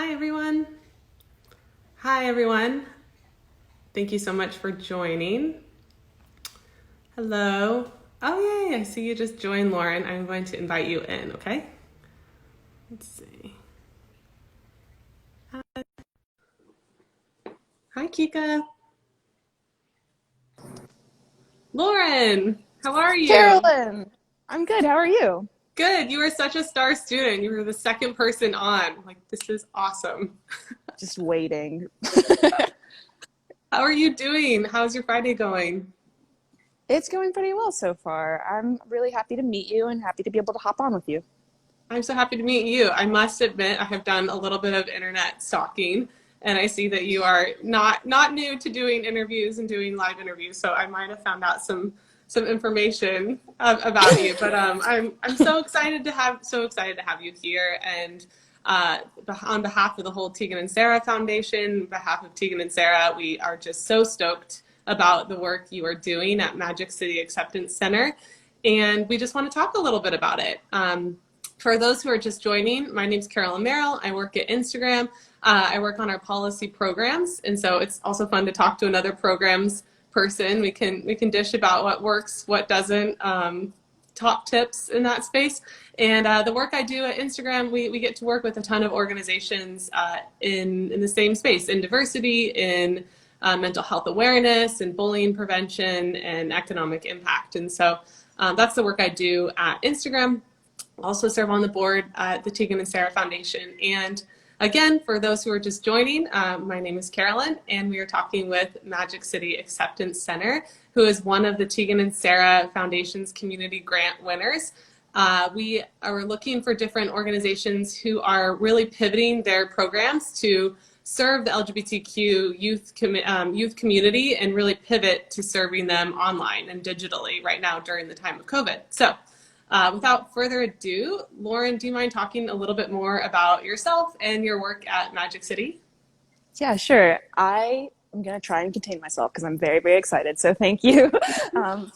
Hi, everyone. Hi, everyone. Thank you so much for joining. Hello. Oh, yay, I see you just joined, Lauren. I'm going to invite you in, okay? Let's see. Hi, Kika. Lauren, how are you? Carolyn, I'm good. How are you? Good. You were such a star student. You were the second person on. Like, this is awesome. Just waiting. How are you doing? How's your Friday going? It's going pretty well so far. I'm really happy to meet you and happy to be able to hop on with you. I'm so happy to meet you. I must admit, I have done a little bit of internet stalking, and I see that you are not new to doing interviews and doing live interviews. So I might have found out some information about you. But I'm so excited to have you here. And on behalf of the whole Tegan and Sara Foundation, on behalf of Tegan and Sara, we are just so stoked about the work you are doing at Magic City Acceptance Center, and we just want to talk a little bit about it. For those who are just joining, my name is Carolyn Merrell. I work at Instagram. I work on our policy programs, and so it's also fun to talk to another programs person. We can dish about what works, what doesn't, top tips in that space. And the work I do at Instagram, we get to work with a ton of organizations in the same space, in diversity, in mental health awareness, and bullying prevention, and economic impact. And so that's the work I do at Instagram. Also serve on the board at the Tegan and Sara Foundation. And again, for those who are just joining, my name is Carolyn, and we are talking with Magic City Acceptance Center, who is one of the Tegan and Sara Foundation's community grant winners. We are looking for different organizations who are really pivoting their programs to serve the LGBTQ youth community and really pivot to serving them online and digitally right now during the time of COVID. So without further ado, Lauren, do you mind talking a little bit more about yourself and your work at Magic City? Yeah, sure. I am going to try and contain myself because I'm very, very excited. So thank you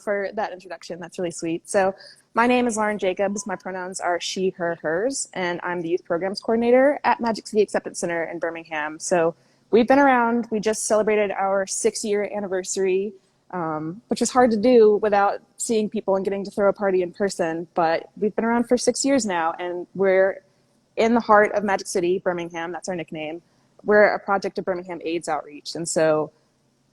for that introduction. That's really sweet. So my name is Lauren Jacobs. My pronouns are she, her, hers, and I'm the youth programs coordinator at Magic City Acceptance Center in Birmingham. So we've been around. We just celebrated our 6-year anniversary, which is hard to do without seeing people and getting to throw a party in person. But we've been around for 6 years now, and we're in the heart of Magic City, Birmingham. That's our nickname. We're a project of Birmingham AIDS Outreach. And so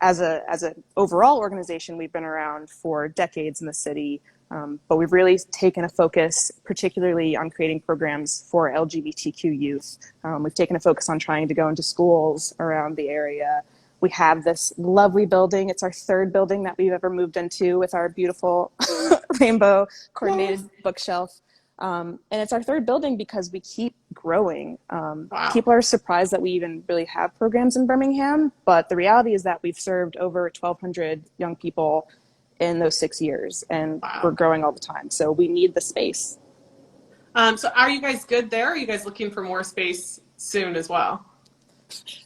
as an overall organization, we've been around for decades in the city, but we've really taken a focus, particularly on creating programs for LGBTQ youth. We've taken a focus on trying to go into schools around the area. We have this lovely building. It's our third building that we've ever moved into with our beautiful rainbow coordinated bookshelf. And it's our third building because we keep growing. Wow. People are surprised that we even really have programs in Birmingham, but the reality is that we've served over 1,200 young people in those 6 years, and we're Wow. growing all the time. So we need the space. So are you guys good there? Or are you guys looking for more space soon as well?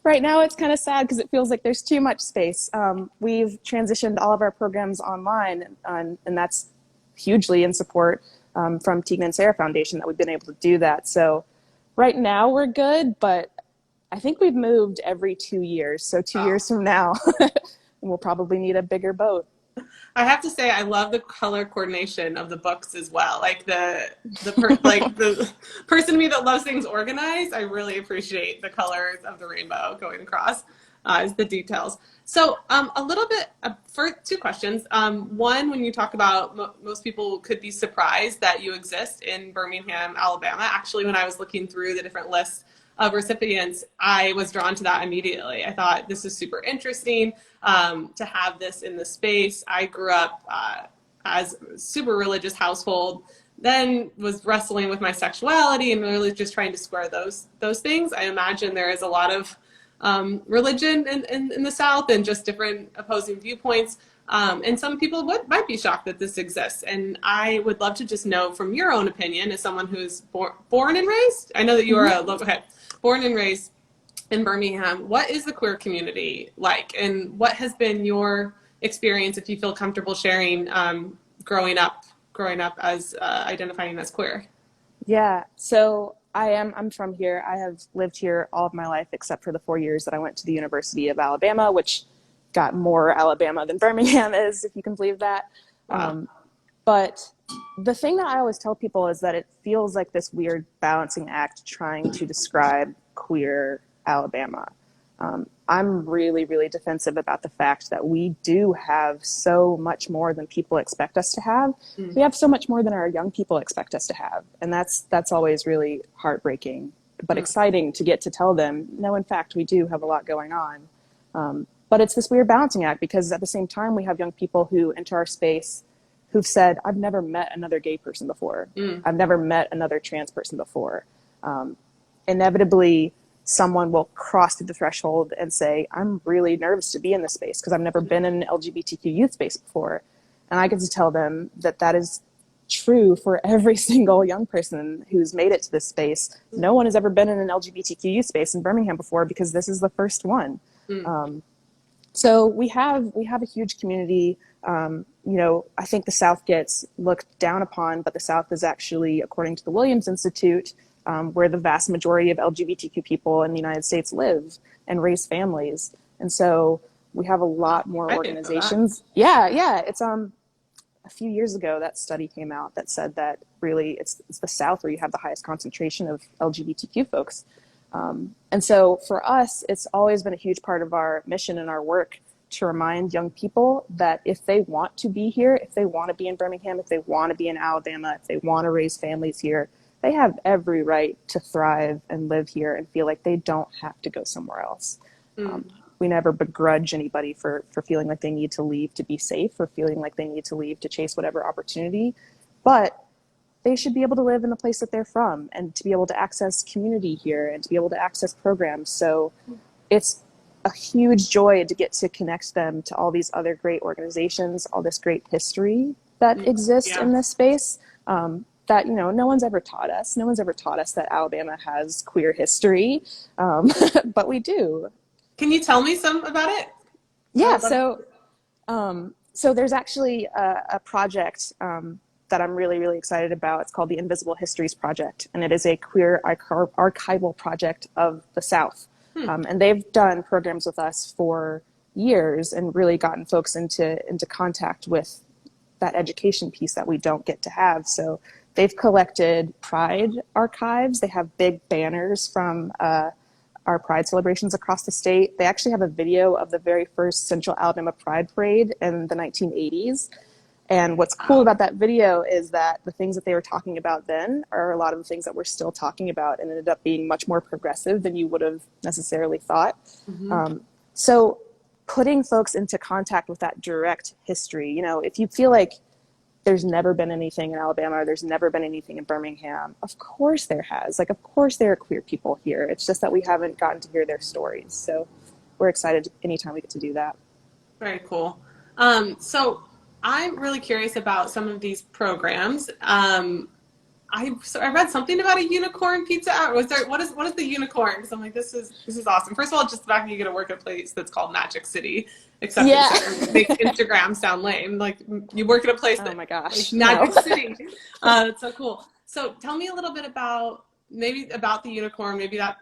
Right now, it's kind of sad because it feels like there's too much space. We've transitioned all of our programs online, and that's hugely in support from Tegan and Sara Foundation that we've been able to do that. So right now we're good, but I think we've moved every 2 years. So two Oh. years from now, we'll probably need a bigger boat. I have to say, I love the color coordination of the books as well. Like the person to me that loves things organized, I really appreciate the colors of the rainbow going across, is the details. So a little bit for two questions. One, when you talk about most people could be surprised that you exist in Birmingham, Alabama. Actually, when I was looking through the different lists of recipients, I was drawn to that immediately. I thought this is super interesting to have this in the space. I grew up as a super religious household, then was wrestling with my sexuality and really just trying to square those things. I imagine there is a lot of religion in the South and just different opposing viewpoints. And some people might be shocked that this exists. And I would love to just know from your own opinion, as someone who's born and raised, I know that you are born and raised in Birmingham, what is the queer community like? And what has been your experience, if you feel comfortable sharing, growing up as identifying as queer? Yeah. So I'm from here. I have lived here all of my life except for the 4 years that I went to the University of Alabama, which got more Alabama than Birmingham is, if you can believe that. Wow. But the thing that I always tell people is that it feels like this weird balancing act trying to describe queer Alabama. I'm really, really defensive about the fact that we do have so much more than people expect us to have. We have so much more than our young people expect us to have. And that's always really heartbreaking, but exciting to get to tell them, no, in fact, we do have a lot going on. But it's this weird balancing act because at the same time, we have young people who enter our space who've said, I've never met another gay person before. I've never met another trans person before. Inevitably, someone will cross through the threshold and say, I'm really nervous to be in this space because I've never been in an LGBTQ youth space before. And I get to tell them that that is true for every single young person who's made it to this space. No one has ever been in an LGBTQ youth space in Birmingham before because this is the first one. So we have a huge community. I think the South gets looked down upon, but the South is actually, according to the Williams Institute, where the vast majority of LGBTQ people in the United States live and raise families. And so we have a lot more organizations. Yeah. It's a few years ago that study came out that said that really it's the South where you have the highest concentration of LGBTQ folks. And so for us, it's always been a huge part of our mission and our work to remind young people that if they want to be here, if they want to be in Birmingham, if they want to be in Alabama, if they want to raise families here, they have every right to thrive and live here and feel like they don't have to go somewhere else. We never begrudge anybody for feeling like they need to leave to be safe or feeling like they need to leave to chase whatever opportunity, but they should be able to live in the place that they're from and to be able to access community here and to be able to access programs. So it's a huge joy to get to connect them to all these other great organizations, all this great history that exists in this space. That, no one's ever taught us. No one's ever taught us that Alabama has queer history, but we do. Can you tell me some about it? Yeah, so there's actually a project that I'm really, really excited about. It's called the Invisible Histories Project, and it is a queer archival project of the South. And they've done programs with us for years and really gotten folks into contact with that education piece that we don't get to have. So they've collected Pride archives. They have big banners from our Pride celebrations across the state. They actually have a video of the very first Central Alabama Pride Parade in the 1980s. And what's cool about that video is that the things that they were talking about then are a lot of the things that we're still talking about and ended up being much more progressive than you would have necessarily thought. So putting folks into contact with that direct history, if you feel like there's never been anything in Alabama or there's never been anything in Birmingham, of course there has. Of course there are queer people here. It's just that we haven't gotten to hear their stories. So we're excited anytime we get to do that. Very cool. So I'm really curious about some of these programs. I read something about a unicorn pizza. What is the unicorn? Because I'm like, this is awesome. First of all, just the fact that you get to work at a place that's called Magic City, except it makes Instagram sound lame. Like you work at a place that, oh my gosh, Magic City. It's so cool. So tell me a little bit about the unicorn. Maybe that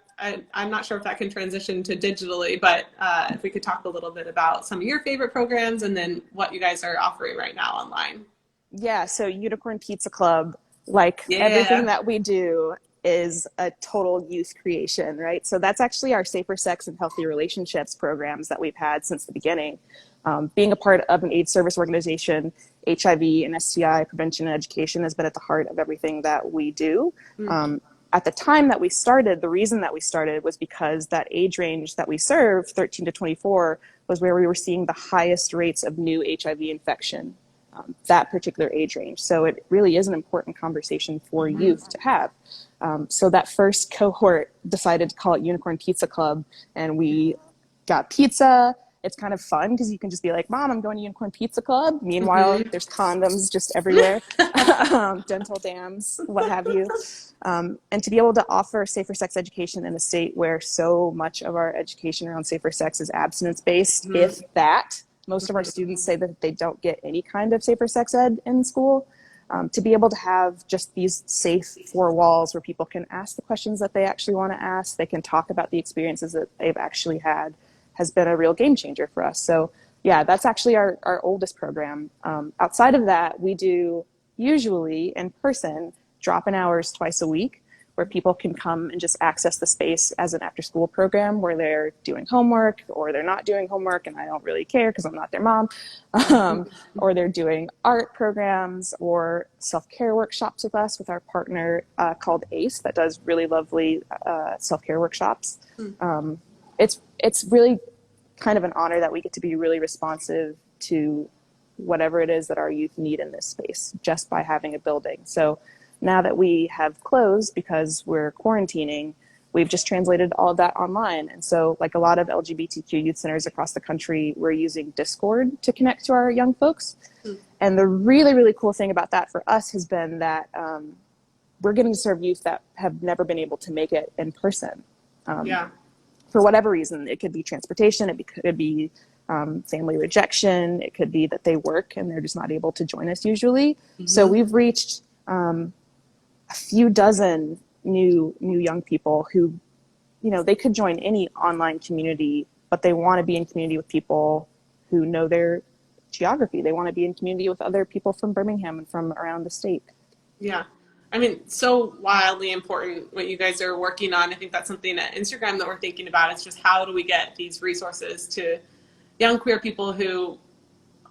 I'm not sure if that can transition to digitally, but if we could talk a little bit about some of your favorite programs and then what you guys are offering right now online. Yeah. So Unicorn Pizza Club. Everything that we do is a total youth creation, right? So that's actually our Safer Sex and Healthy Relationships programs that we've had since the beginning. Being a part of an AIDS service organization, HIV and STI prevention and education has been at the heart of everything that we do. At the time that we started, the reason that we started was because that age range that we serve, 13 to 24, was where we were seeing the highest rates of new HIV infection. That particular age range. So it really is an important conversation for youth to have. So that first cohort decided to call it Unicorn Pizza Club, and we got pizza. It's kind of fun because you can just be like, Mom, I'm going to Unicorn Pizza Club. Meanwhile, there's condoms just everywhere, dental dams, what have you. And to be able to offer safer sex education in a state where so much of our education around safer sex is abstinence-based, if that. Most of our students say that they don't get any kind of safer sex ed in school. to be able to have just these safe four walls where people can ask the questions that they actually want to ask, they can talk about the experiences that they've actually had, has been a real game changer for us. So yeah, that's actually our oldest program. Outside of that, we do usually in person drop-in hours twice a week where people can come and just access the space as an after-school program where they're doing homework or they're not doing homework, and I don't really care because I'm not their mom, or they're doing art programs or self-care workshops with us with our partner called ACE that does really lovely self-care workshops. It's really kind of an honor that we get to be really responsive to whatever it is that our youth need in this space just by having a building. So now that we have closed because we're quarantining, we've just translated all of that online. And so like a lot of LGBTQ youth centers across the country, we're using Discord to connect to our young folks. And the really, really cool thing about that for us has been that we're getting to serve youth that have never been able to make it in person. For whatever reason. It could be transportation, it could be family rejection, it could be that they work and they're just not able to join us usually. So we've reached a few dozen new young people who, you know, they could join any online community, but they want to be in community with people who know their geography. They want to be in community with other people from Birmingham and from around the state. Yeah. I mean, so wildly important what you guys are working on. I think that's something at Instagram that we're thinking about. It's just how do we get these resources to young queer people who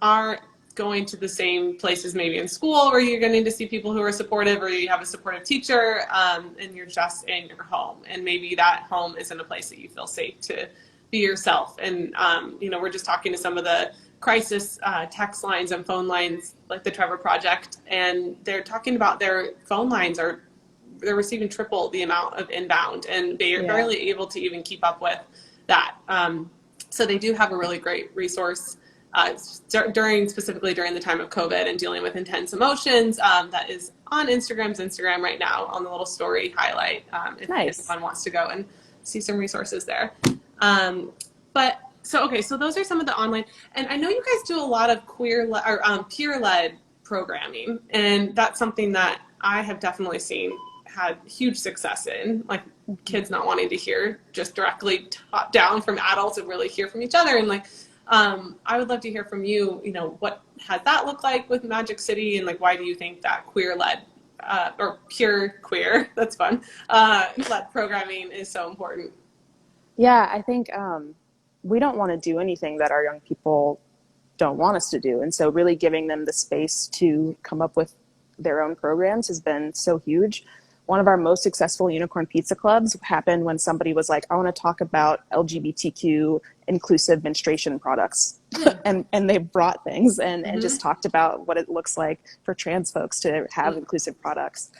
aren't going to the same places maybe in school where you're getting to see people who are supportive, or you have a supportive teacher, and you're just in your home. And maybe that home isn't a place that you feel safe to be yourself. And, you know, we're just talking to some of the crisis text lines and phone lines like the Trevor Project, and they're talking about their phone lines they're receiving triple the amount of inbound, and they are barely able to even keep up with that. So they do have a really great resource specifically during the time of COVID and dealing with intense emotions, that is on Instagram's Instagram right now on the little story highlight, if anyone wants to go and see some resources there. So those are some of the online, and I know you guys do a lot of peer-led programming, and that's something that I have definitely seen had huge success in, like kids not wanting to hear just directly top down from adults and really hear from each other. And like, I would love to hear from you, you know, what has that looked like with Magic City, and like, why do you think that queer-led or pure queer, that's fun, led programming is so important? Yeah, I think we don't want to do anything that our young people don't want us to do. And so really giving them the space to come up with their own programs has been so huge. One of our most successful Unicorn Pizza Clubs happened when somebody was like, I want to talk about LGBTQ inclusive menstruation products. and they brought things and just talked about what it looks like for trans folks to have inclusive products.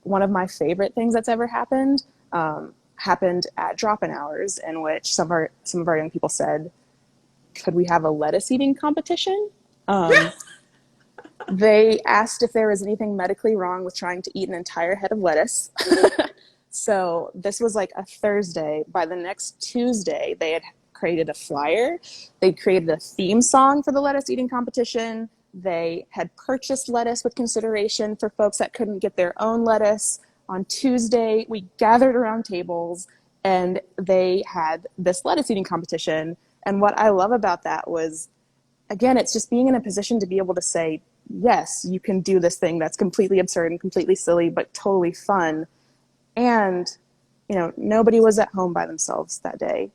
One of my favorite things that's ever happened at drop-in hours, in which some of our young people said, could we have a lettuce eating competition? They asked if there was anything medically wrong with trying to eat an entire head of lettuce. So this was like a Thursday. By the next Tuesday, they had created a flyer. They created a theme song for the lettuce eating competition. They had purchased lettuce with consideration for folks that couldn't get their own lettuce. On Tuesday, we gathered around tables and they had this lettuce eating competition. And what I love about that was, again, it's just being in a position to be able to say, yes, you can do this thing that's completely absurd and completely silly, but totally fun. And, you know, nobody was at home by themselves that day.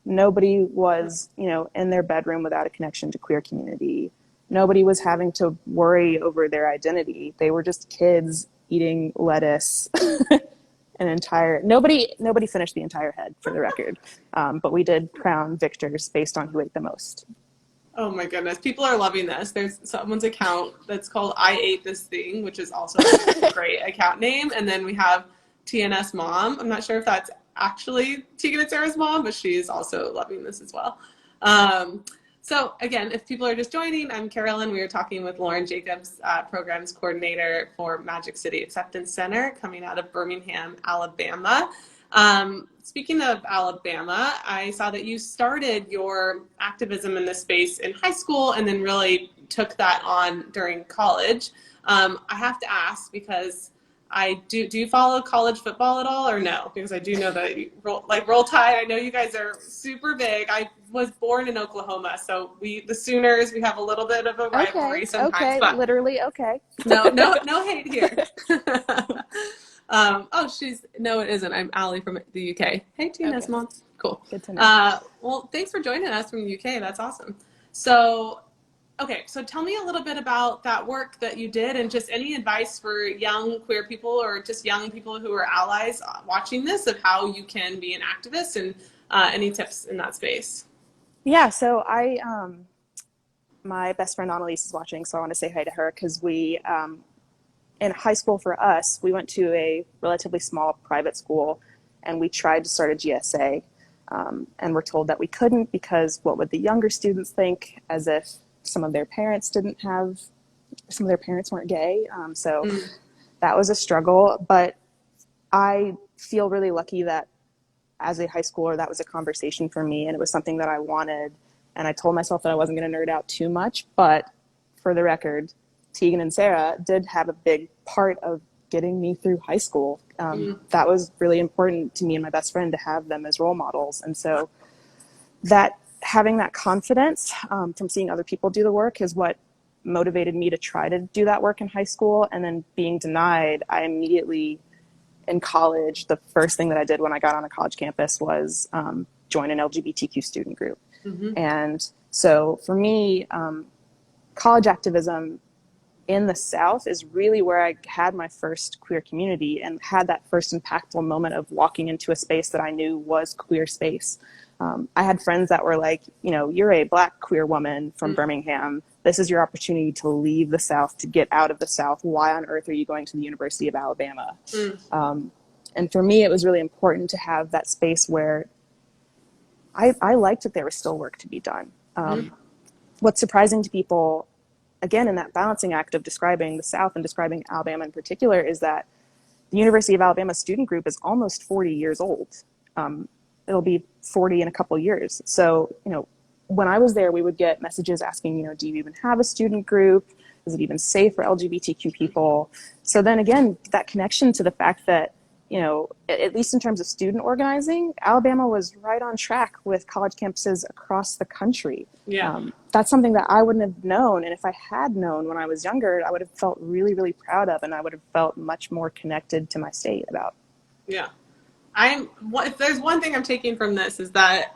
Nobody was, you know, in their bedroom without a connection to queer community. Nobody was having to worry over their identity. They were just kids eating lettuce. Nobody finished the entire head, for the record. But we did crown victors based on who ate the most. Oh my goodness. People are loving this. There's someone's account that's called I Ate This Thing, which is also a great account name. And then we have TNS Mom. I'm not sure if that's actually Tegan and Sara's mom, but she's also loving this as well. So again, if people are just joining, I'm Carolyn. We are talking with Lauren Jacobs, Programs Coordinator for Magic City Acceptance Center, coming out of Birmingham, Alabama. Speaking of Alabama, I saw that you started your activism in this space in high school and then really took that on during college. I have to ask because I do you follow college football at all or no? Because I do know that Roll Tide, I know you guys are super big. I was born in Oklahoma, so the Sooners, we have a little bit of a rivalry sometimes. Okay, But literally okay. no hate here. No, it isn't. I'm Allie from the UK. Hey, Tina's mom. Cool. Good to know. Well, thanks for joining us from the UK. That's awesome. So, okay, so tell me a little bit about that work that you did and just any advice for young queer people or just young people who are allies watching this of how you can be an activist and any tips in that space. Yeah, so my best friend Annalise is watching, so I want to say hi to her because in high school for us, we went to a relatively small private school and we tried to start a GSA and were told that we couldn't because what would the younger students think, as if some of their parents weren't gay. So that was a struggle, but I feel really lucky that as a high schooler, that was a conversation for me and it was something that I wanted. And I told myself that I wasn't going to nerd out too much, but for the record, Tegan and Sara did have a big part of getting me through high school. That was really important to me and my best friend to have them as role models. And so that having that confidence from seeing other people do the work is what motivated me to try to do that work in high school. And then being denied, I immediately in college, the first thing that I did when I got on a college campus was join an LGBTQ student group. And so for me, college activism in the South is really where I had my first queer community and had that first impactful moment of walking into a space that I knew was queer space. I had friends that were like, you're a Black queer woman from Birmingham. This is your opportunity to leave the South, to get out of the South. Why on earth are you going to the University of Alabama? And for me, it was really important to have that space where I liked that there was still work to be done. What's surprising to people, again, in that balancing act of describing the South and describing Alabama in particular, is that the University of Alabama student group is almost 40 years old. It'll be 40 in a couple of years. So, when I was there, we would get messages asking, do you even have a student group? Is it even safe for LGBTQ people? So then again, that connection to the fact that, at least in terms of student organizing, Alabama was right on track with college campuses across the country. That's something that I wouldn't have known. And if I had known when I was younger, I would have felt really, really proud of, and I would have felt much more connected to my state about. Yeah. If there's one thing I'm taking from this is that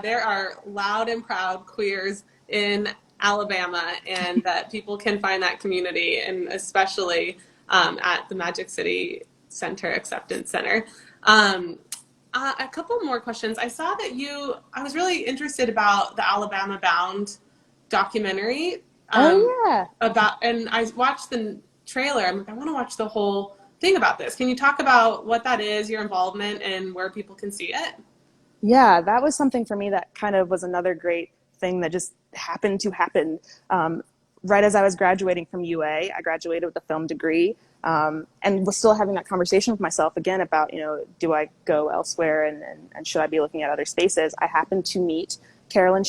there are loud and proud queers in Alabama, and that people can find that community, and especially at the Magic City Acceptance Center. A couple more questions. I saw that I was really interested about the Alabama Bound documentary. And I watched the trailer. I'm like, I want to watch the whole thing about this. Can you talk about what that is, your involvement, and where people can see it? Yeah, that was something for me that kind of was another great thing that just happened to happen. Right as I was graduating from UA, I graduated with a film degree, and was still having that conversation with myself again about, do I go elsewhere and should I be looking at other spaces? I happened to meet Carolyn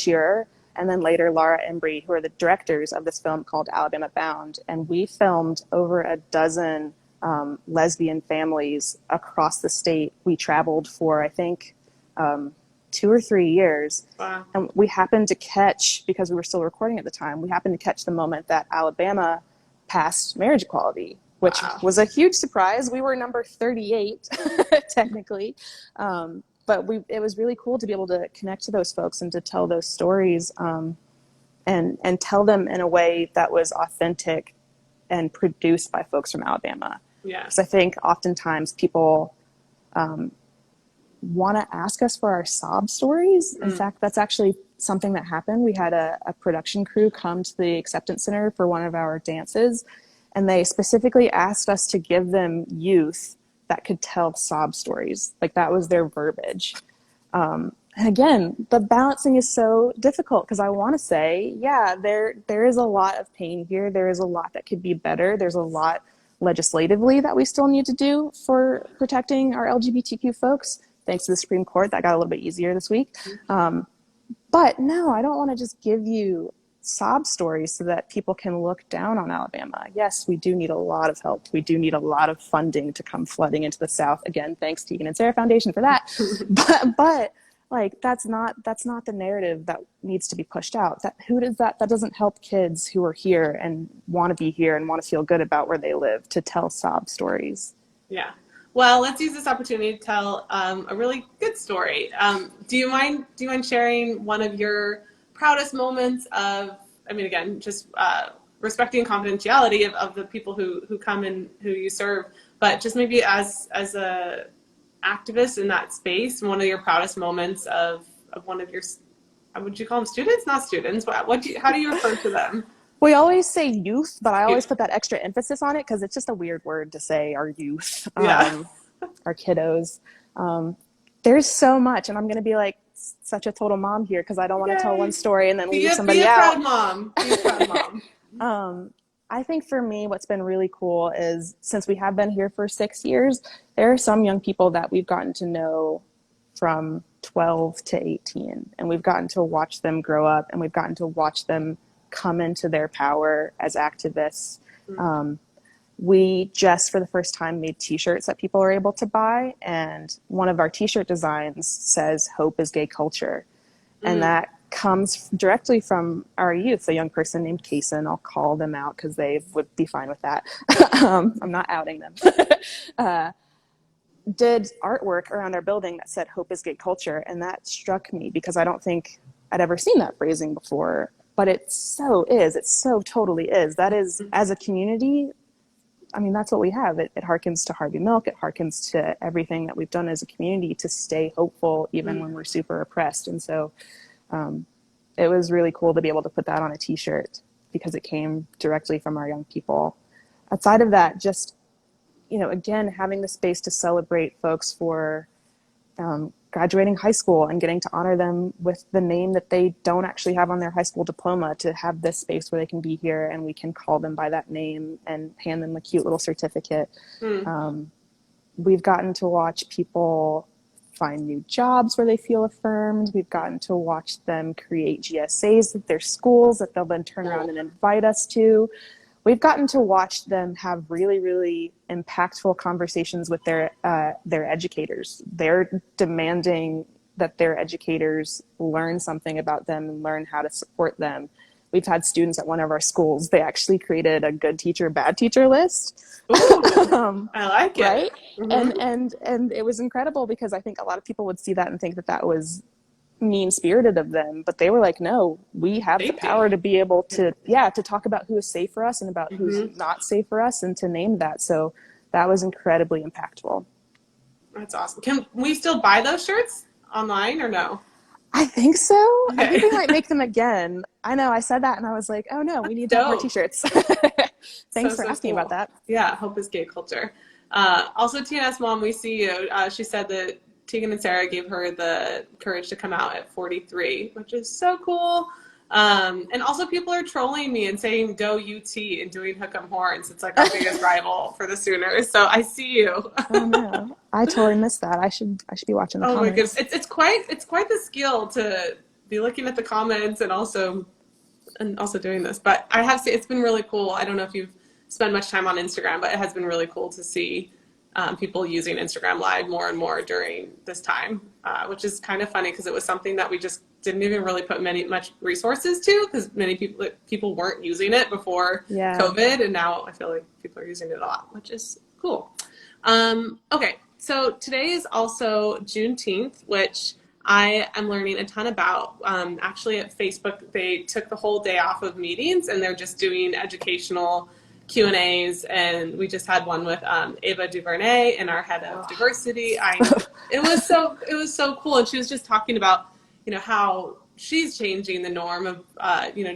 and then later Laura Embry, who are the directors of this film called Alabama Bound. And we filmed over a dozen lesbian families across the state. We traveled for, I think, 2 or 3 years. Wow. And we happened to catch, because we were still recording at the time, we happened to catch the moment that Alabama passed marriage equality, which was a huge surprise. We were number 38, technically. But it was really cool to be able to connect to those folks and to tell those stories and tell them in a way that was authentic and produced by folks from Alabama. Yeah. Because I think oftentimes people want to ask us for our sob stories. In fact, that's actually something that happened. We had a production crew come to the Acceptance Center for one of our dances, and they specifically asked us to give them youth that could tell sob stories. Like, that was their verbiage. And again, the balancing is so difficult, because I want to say, yeah, there is a lot of pain here. There is a lot that could be better. There's a lot legislatively that we still need to do for protecting our LGBTQ folks. Thanks to the Supreme Court, that got a little bit easier this week. But no, I don't want to just give you sob stories so that people can look down on Alabama. Yes, we do need a lot of help. We do need a lot of funding to come flooding into the South. Again, thanks Tegan and Sara Foundation for that. But like that's not the narrative that needs to be pushed out. That doesn't help kids who are here and want to be here and want to feel good about where they live to tell sob stories. Yeah. Well, let's use this opportunity to tell a really good story. Do you mind sharing one of your proudest moments of, I mean, again, just respecting confidentiality of the people who come and who you serve, but just maybe as a activist in that space, one of your proudest moments of one of your, would you call them students? Not students, but how do you refer to them? We always say youth, but I always put that extra emphasis on it because it's just a weird word to say our youth, our kiddos. There's so much, and I'm going to be like such a total mom here because I don't want to tell one story and then leave somebody out. Proud mom. Be a proud mom. I think for me, what's been really cool is since we have been here for 6 years, there are some young people that we've gotten to know from 12 to 18, and we've gotten to watch them grow up, and we've gotten to watch them come into their power as activists. We just, for the first time, made t-shirts that people are able to buy. And one of our t-shirt designs says, "Hope is gay culture." And that comes directly from our youth, a young person named Kason. I'll call them out because they would be fine with that. I'm not outing them. Did artwork around our building that said, "Hope is gay culture." And that struck me because I don't think I'd ever seen that phrasing before. But it so totally is. That is, as a community, I mean, that's what we have. It harkens to Harvey Milk. It harkens to everything that we've done as a community to stay hopeful, even when we're super oppressed. And so it was really cool to be able to put that on a t-shirt because it came directly from our young people. Outside of that, just, again, having the space to celebrate folks for graduating high school and getting to honor them with the name that they don't actually have on their high school diploma, to have this space where they can be here and we can call them by that name and hand them a cute little certificate. We've gotten to watch people find new jobs where they feel affirmed. We've gotten to watch them create GSAs at their schools that they'll then turn around and invite us to. We've gotten to watch them have really, really impactful conversations with their educators. They're demanding that their educators learn something about them and learn how to support them. We've had students at one of our schools, they actually created a good teacher, bad teacher list. Ooh, I like it. Right? And it was incredible because I think a lot of people would see that and think that was mean-spirited of them, but they were like, no, we have the power to be able to talk about who is safe for us and about who's not safe for us, and to name that. So that was incredibly impactful. That's awesome. Can we still buy those shirts online or no? I think so. I think they might make them again. I know I said that and I was like, oh no, we need to have more t-shirts. Thanks for asking about that. Yeah, hope is gay culture. Also, TNS Mom, we see you. She said that Tegan and Sara gave her the courage to come out at 43, which is so cool. And also people are trolling me and saying, "Go UT," and doing hook 'em horns. It's like our biggest rival for the Sooners. So I see you. Oh no, I totally missed that. I should be watching the comments. My goodness. It's quite the skill to be looking at the comments and also doing this. But I have to say, it's been really cool. I don't know if you've spent much time on Instagram, but it has been really cool to see people using Instagram Live more and more during this time, which is kind of funny because it was something that we just didn't even really put much resources to, because many people weren't using it before COVID, and now I feel like people are using it a lot, which is cool. Okay, so today is also Juneteenth, which I am learning a ton about. Actually, at Facebook, they took the whole day off of meetings and they're just doing educational Q&As, and we just had one with Ava DuVernay and our head of diversity. It was so cool, and she was just talking about how she's changing the norm of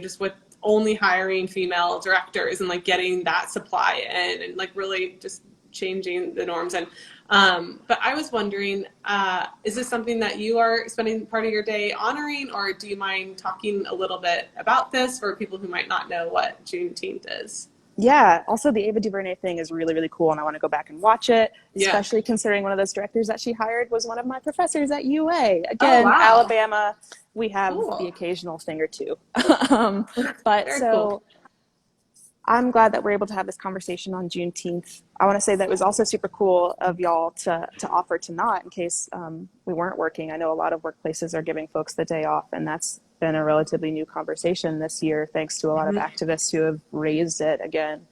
just with only hiring female directors and like getting that supply in and like really just changing the norms. And but I was wondering, is this something that you are spending part of your day honoring, or do you mind talking a little bit about this for people who might not know what Juneteenth is? Yeah, also the Ava DuVernay thing is really, really cool, and I want to go back and watch it, especially considering one of those directors that she hired was one of my professors at UA. Again, Alabama, we have the Cool. occasional thing or two. But Very cool. so I'm glad that we're able to have this conversation on Juneteenth. I want to say that it was also super cool of y'all to offer to not in case we weren't working. I know a lot of workplaces are giving folks the day off, and that's been a relatively new conversation this year, thanks to a lot of activists who have raised it again.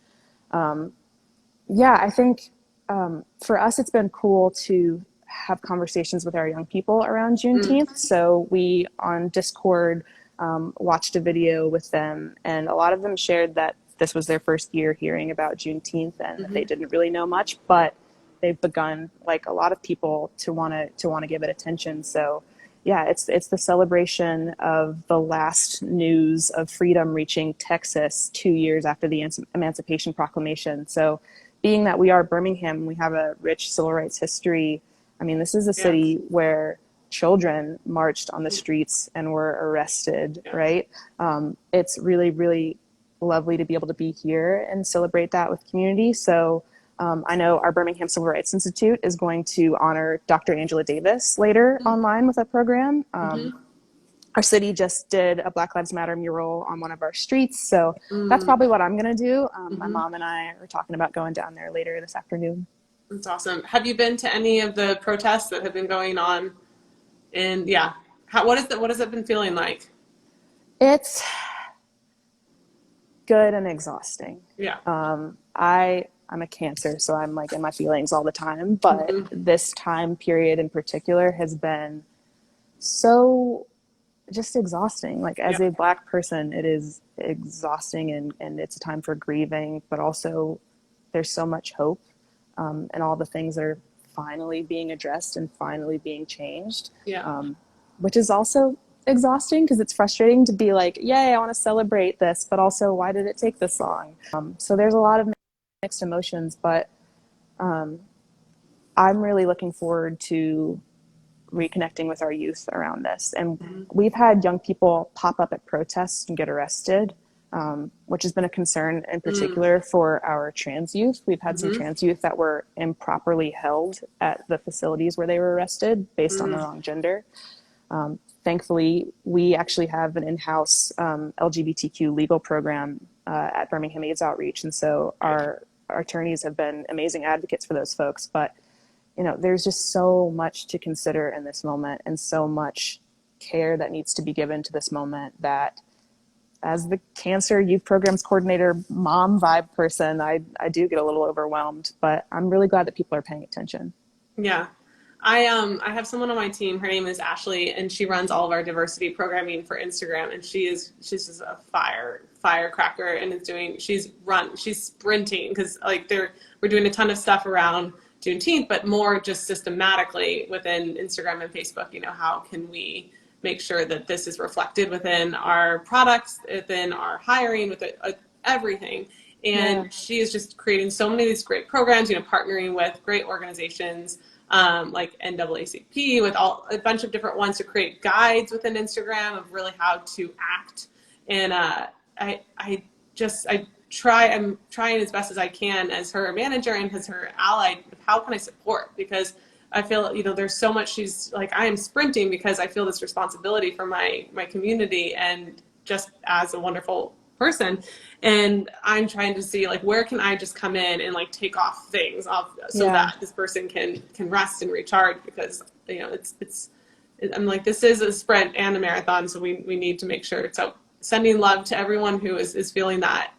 Yeah, I think for us, it's been cool to have conversations with our young people around Juneteenth. So we on Discord watched a video with them, and a lot of them shared that this was their first year hearing about Juneteenth and that they didn't really know much, but they've begun, like a lot of people, to want to give it attention. So yeah, it's the celebration of the last news of freedom reaching Texas 2 years after the Emancipation Proclamation. So being that we are Birmingham, we have a rich civil rights history. I mean, this is a city where children marched on the streets and were arrested, right? It's really, really lovely to be able to be here and celebrate that with community. So I know our Birmingham Civil Rights Institute is going to honor Dr. Angela Davis later online with a program. Our city just did a Black Lives Matter mural on one of our streets. So that's probably what I'm going to do. My mom and I are talking about going down there later this afternoon. That's awesome. Have you been to any of the protests that have been going on? And what has it been feeling like? It's good and exhausting. Yeah. I'm a Cancer, so I'm like in my feelings all the time. But this time period in particular has been so just exhausting. Like as a Black person, it is exhausting, and it's a time for grieving, but also there's so much hope, and all the things that are finally being addressed and finally being changed, which is also exhausting because it's frustrating to be like, yay, I want to celebrate this, but also why did it take this long? So there's a lot of mixed emotions, but I'm really looking forward to reconnecting with our youth around this. And we've had young people pop up at protests and get arrested, which has been a concern in particular for our trans youth. We've had some trans youth that were improperly held at the facilities where they were arrested based on the wrong gender. Thankfully, we actually have an in-house LGBTQ legal program at Birmingham AIDS Outreach. And so our attorneys have been amazing advocates for those folks. But you know, there's just so much to consider in this moment and so much care that needs to be given to this moment that as the Cancer Youth Programs Coordinator, mom vibe person, I do get a little overwhelmed, but I'm really glad that people are paying attention. Yeah. I have someone on my team. Her name is Ashley, and she runs all of our diversity programming for Instagram. And she's just a firecracker, and she's sprinting because we're doing a ton of stuff around Juneteenth, but more just systematically within Instagram and Facebook. You know, how can we make sure that this is reflected within our products, within our hiring, with everything? And she is just creating so many of these great programs. You know, partnering with great organizations. Like NAACP with a bunch of different ones to create guides within Instagram of really how to act. And I'm trying as best as I can as her manager and as her ally, how can I support? Because I feel, you know, there's so much. She's like, I am sprinting because I feel this responsibility for my community and just as a wonderful person. And I'm trying to see like, where can I just come in and like take off things off so that this person can rest and recharge, because, you know, I'm like, this is a sprint and a marathon. So we need to make sure. So sending love to everyone who is feeling that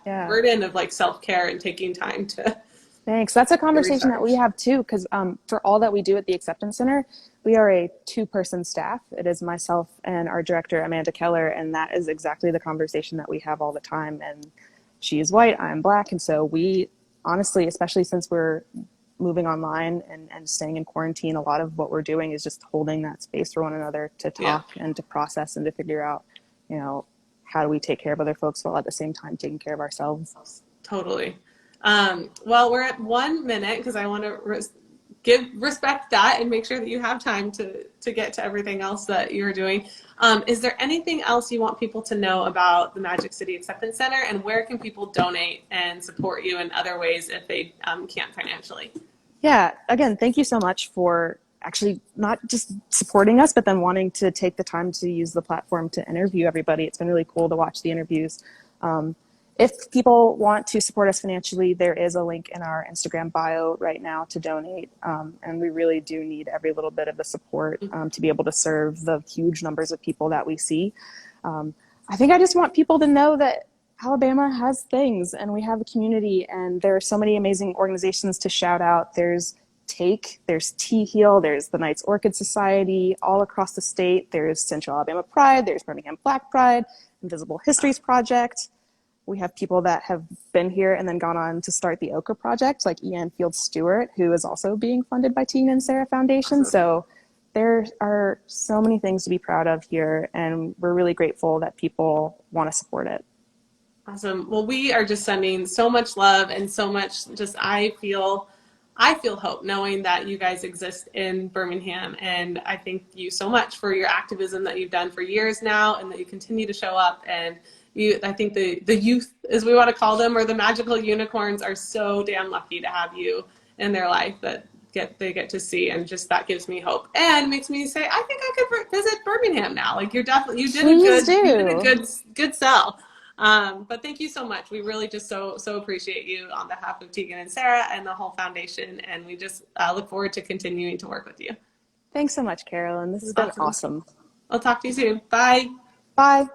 burden of like self-care and taking time to. Thanks. That's a conversation that we have too, because for all that we do at the Acceptance Center, we are a 2-person staff. It is myself and our director, Amanda Keller, and that is exactly the conversation that we have all the time. And she is white, I'm Black, and so we honestly, especially since we're moving online and staying in quarantine, a lot of what we're doing is just holding that space for one another to talk and to process and to figure out, you know, how do we take care of other folks while at the same time taking care of ourselves. Totally. Well, we're at 1 minute because I want to respect that and make sure that you have time to get to everything else that you're doing. Is there anything else you want people to know about the Magic City Acceptance Center, and where can people donate and support you in other ways if they can't financially? Yeah, again, thank you so much for actually not just supporting us, but then wanting to take the time to use the platform to interview everybody. It's been really cool to watch the interviews. If people want to support us financially, there is a link in our Instagram bio right now to donate. And we really do need every little bit of the support to be able to serve the huge numbers of people that we see. I think I just want people to know that Alabama has things and we have a community, and there are so many amazing organizations to shout out. There's Take, there's Tea Heal, there's the Knights Orchid Society all across the state. There's Central Alabama Pride, there's Birmingham Black Pride, Invisible Histories Project. We have people that have been here and then gone on to start the Ochre Project, like Ian Field Stewart, who is also being funded by Tegan and Sara Foundation. So there are so many things to be proud of here, and we're really grateful that people want to support it. Awesome. Well, we are just sending so much love and so much just I feel hope knowing that you guys exist in Birmingham, and I thank you so much for your activism that you've done for years now and that you continue to show up. And I think the youth, as we want to call them, or the magical unicorns, are so damn lucky to have you in their life that they get to see, and just that gives me hope and makes me say I think I could visit Birmingham now. Like you did a good sell. But thank you so much. We really just so appreciate you on behalf of Tegan and Sara and the whole foundation, and we just look forward to continuing to work with you. Thanks so much, Carolyn. This has been awesome. I'll talk to you soon. Bye. Bye.